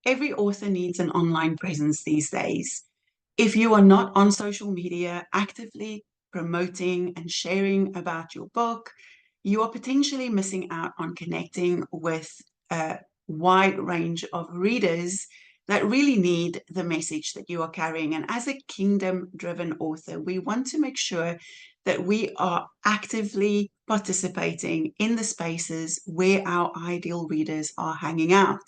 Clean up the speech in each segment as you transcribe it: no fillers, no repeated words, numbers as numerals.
Every author needs an online presence these days. If you are not on social media actively promoting and sharing about your book, you are potentially missing out on connecting with a wide range of readers that really need the message that you are carrying. And as a kingdom-driven author, we want to make sure that we are actively participating in the spaces where our ideal readers are hanging out.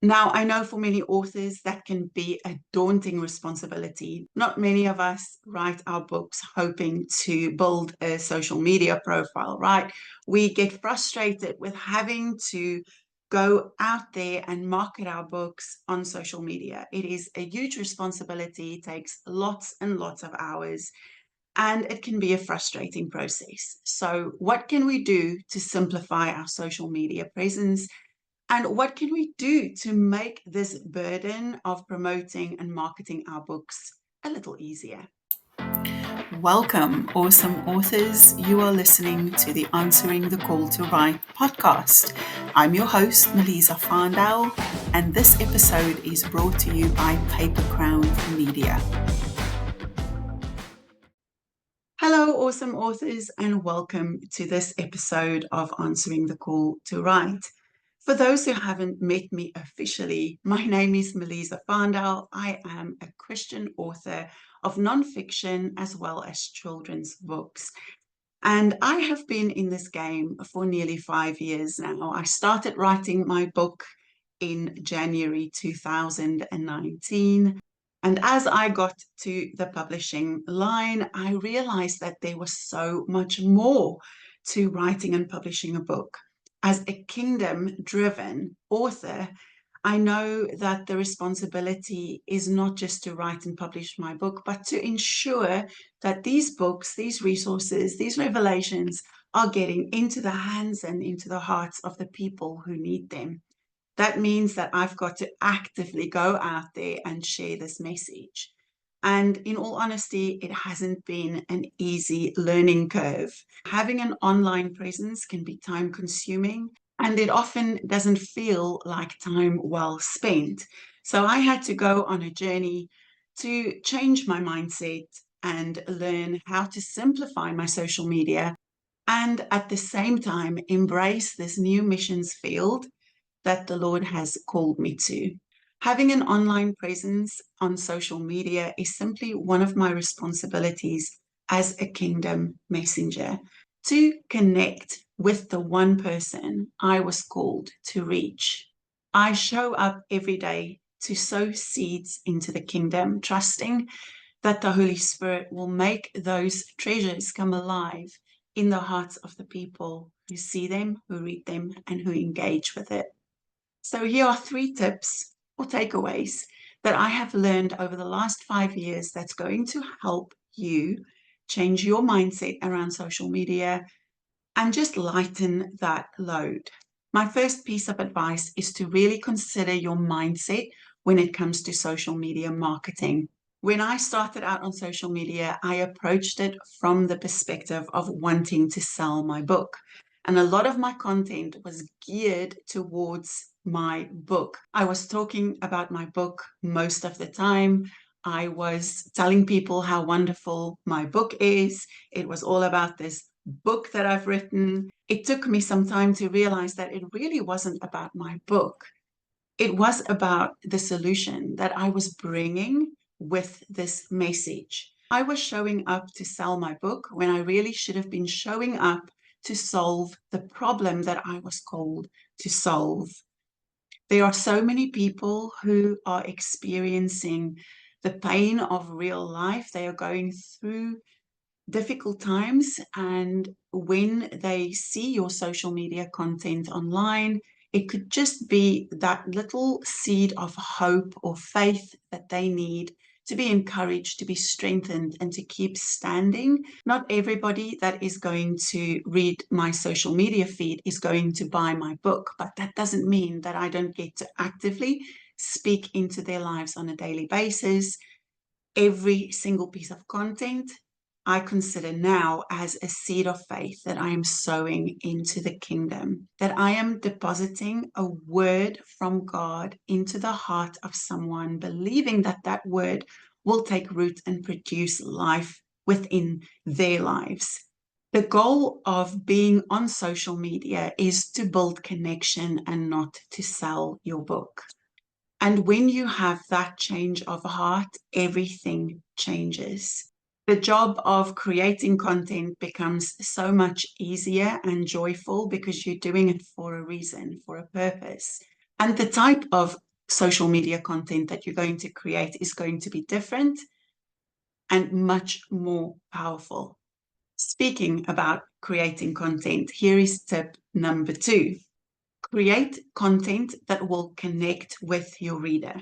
Now, I know for many authors that can be a daunting responsibility. Not many of us write our books hoping to build a social media profile, right? We get frustrated with having to go out there and market our books on social media. It is a huge responsibility. It takes lots and lots of hours, and it can be a frustrating process. So, what can we do to simplify our social media presence? And what can we do to make this burden of promoting and marketing our books a little easier? Welcome, awesome authors. You are listening to the Answering the Call to Write podcast. I'm your host, Melisa, and this episode is brought to you by Paper Crown Media. Hello, awesome authors, and welcome to this episode of Answering the Call to Write. For those who haven't met me officially, my name is Melisa. I am a Christian author of nonfiction as well as children's books. And I have been in this game for nearly 5 years now. I started writing my book in January 2019. And as I got to the publishing line, I realized that there was so much more to writing and publishing a book. As a kingdom-driven author, I know that the responsibility is not just to write and publish my book, but to ensure that these books, these resources, these revelations are getting into the hands and into the hearts of the people who need them. That means that I've got to actively go out there and share this message. And in all honesty, it hasn't been an easy learning curve. Having an online presence can be time consuming, and it often doesn't feel like time well spent. So I had to go on a journey to change my mindset and learn how to simplify my social media and at the same time embrace this new missions field that the Lord has called me to. Having an online presence on social media is simply one of my responsibilities as a kingdom messenger, to connect with the one person I was called to reach. I show up every day to sow seeds into the kingdom, trusting that the Holy Spirit will make those treasures come alive in the hearts of the people who see them, who read them, and who engage with it. So here are 3 tips or takeaways that I have learned over the last 5 years that's going to help you change your mindset around social media and just lighten that load. My first piece of advice is to really consider your mindset when it comes to social media marketing. When I started out on social media, I approached it from the perspective of wanting to sell my book. And a lot of my content was geared towards my book. I was talking about my book most of the time. I was telling people how wonderful my book is. It was all about this book that I've written. It took me some time to realize that it really wasn't about my book. It was about the solution that I was bringing with this message. I was showing up to sell my book when I really should have been showing up to solve the problem that I was called to solve. There are so many people who are experiencing the pain of real life. They are going through difficult times, and when they see your social media content online, it could just be that little seed of hope or faith that they need to be encouraged, to be strengthened, and to keep standing. Not everybody that is going to read my social media feed is going to buy my book, but that doesn't mean that I don't get to actively speak into their lives on a daily basis. Every single piece of content I consider now as a seed of faith that I am sowing into the kingdom, that I am depositing a word from God into the heart of someone, believing that that word will take root and produce life within their lives. The goal of being on social media is to build connection and not to sell your book. And when you have that change of heart, everything changes. The job of creating content becomes so much easier and joyful because you're doing it for a reason, for a purpose. And the type of social media content that you're going to create is going to be different and much more powerful. Speaking about creating content, here is tip number 2. Create content that will connect with your reader.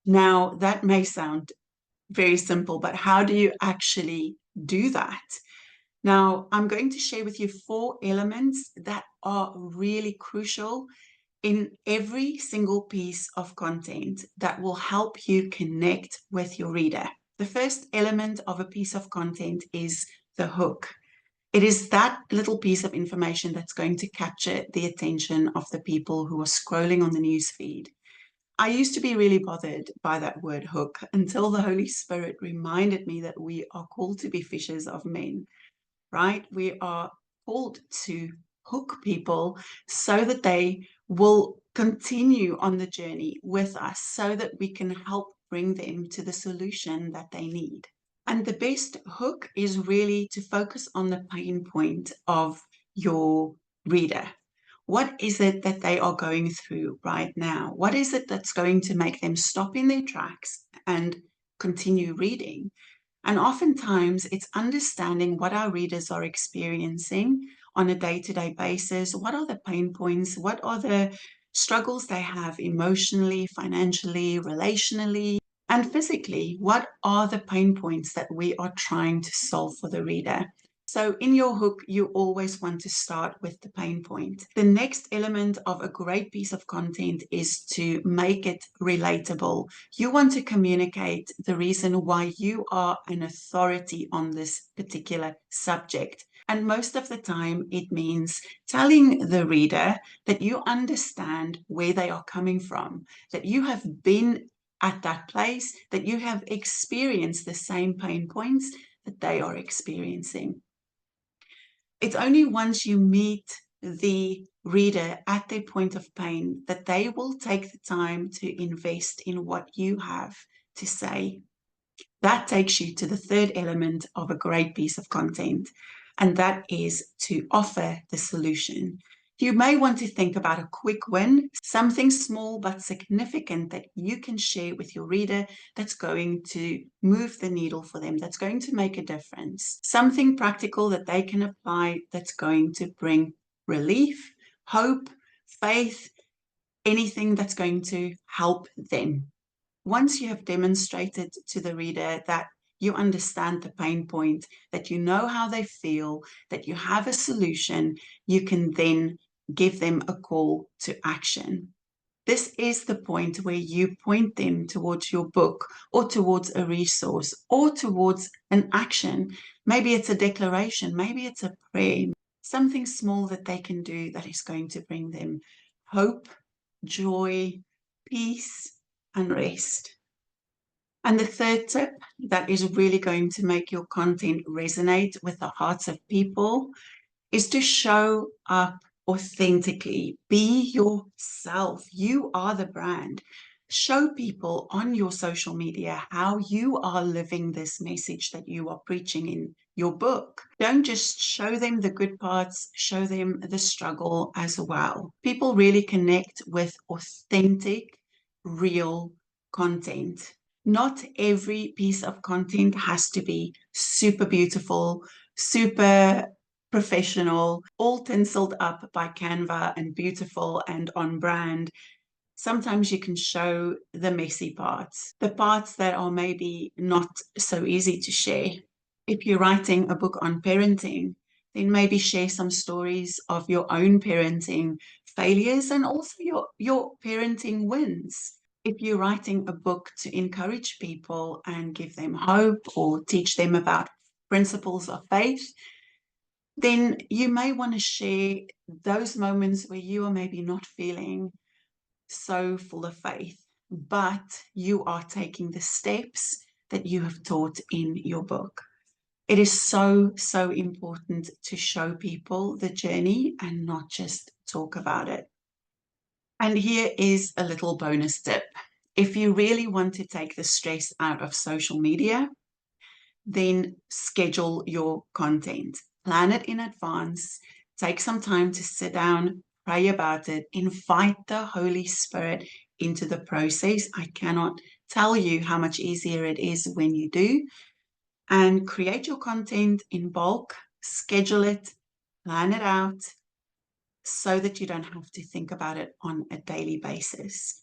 Now, that may sound very simple, but how do you actually do that? Now, I'm going to share with you 4 elements that are really crucial in every single piece of content that will help you connect with your reader. The first element of a piece of content is the hook. It is that little piece of information that's going to capture the attention of the people who are scrolling on the news feed. I used to be really bothered by that word hook until the Holy Spirit reminded me that we are called to be fishers of men, right? We are called to hook people so that they will continue on the journey with us, so that we can help bring them to the solution that they need. And the best hook is really to focus on the pain point of your reader. What is it that they are going through right now? What is it that's going to make them stop in their tracks and continue reading? And oftentimes it's understanding what our readers are experiencing on a day-to-day basis. What are the pain points? What are the struggles they have emotionally, financially, relationally, and physically? What are the pain points that we are trying to solve for the reader? So in your hook, you always want to start with the pain point. The next element of a great piece of content is to make it relatable. You want to communicate the reason why you are an authority on this particular subject. And most of the time, it means telling the reader that you understand where they are coming from, that you have been at that place, that you have experienced the same pain points that they are experiencing. It's only once you meet the reader at their point of pain that they will take the time to invest in what you have to say. That takes you to the third element of a great piece of content, and that is to offer the solution. You may want to think about a quick win, something small but significant that you can share with your reader that's going to move the needle for them, that's going to make a difference. Something practical that they can apply that's going to bring relief, hope, faith, anything that's going to help them. Once you have demonstrated to the reader that you understand the pain point, that you know how they feel, that you have a solution, you can then give them a call to action. This is the point where you point them towards your book or towards a resource or towards an action. Maybe it's a declaration, maybe it's a prayer, something small that they can do that is going to bring them hope, joy, peace, and rest. And the third tip that is really going to make your content resonate with the hearts of people is to show up authentically. Be yourself. You are the brand. Show people on your social media how you are living this message that you are preaching in your book. Don't just show them the good parts, show them the struggle as well. People really connect with authentic, real content. Not every piece of content has to be super beautiful, super professional, all tinseled up by Canva and beautiful and on brand. Sometimes you can show the messy parts, the parts that are maybe not so easy to share. If you're writing a book on parenting, then maybe share some stories of your own parenting failures and also your parenting wins. If you're writing a book to encourage people and give them hope or teach them about principles of faith, then you may want to share those moments where you are maybe not feeling so full of faith, but you are taking the steps that you have taught in your book. It is so, so important to show people the journey and not just talk about it. And here is a little bonus tip. If you really want to take the stress out of social media, then schedule your content. Plan it in advance. Take some time to sit down, pray about it, invite the Holy Spirit into the process. I cannot tell you how much easier it is when you do. And create your content in bulk, schedule it, plan it out so that you don't have to think about it on a daily basis.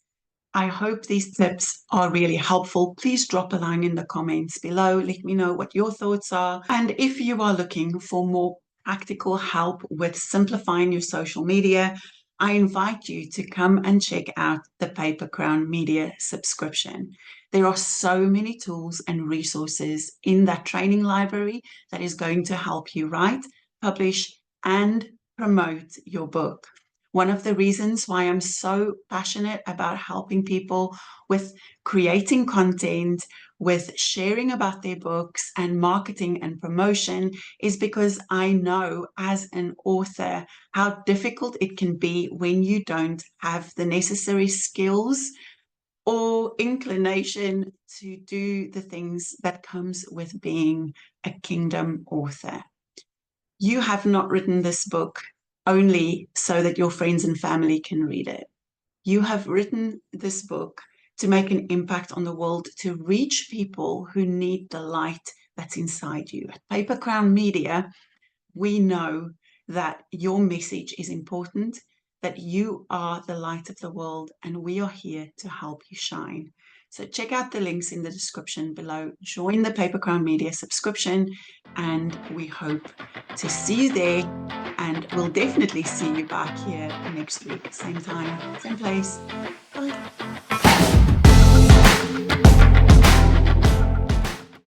I hope these tips are really helpful. Please drop a line in the comments below. Let me know what your thoughts are. And if you are looking for more practical help with simplifying your social media, I invite you to come and check out the Paper Crown Media subscription. There are so many tools and resources in that training library that is going to help you write, publish, and promote your book. One of the reasons why I'm so passionate about helping people with creating content, with sharing about their books and marketing and promotion is because I know as an author how difficult it can be when you don't have the necessary skills or inclination to do the things that comes with being a kingdom author. You have not written this book only so that your friends and family can read it. You have written this book to make an impact on the world, to reach people who need the light that's inside you. At Paper Crown Media, we know that your message is important, that you are the light of the world, and we are here to help you shine. So check out the links in the description below. Join the Paper Crown Media subscription, and we hope to see you there. And we'll definitely see you back here next week. Same time, same place.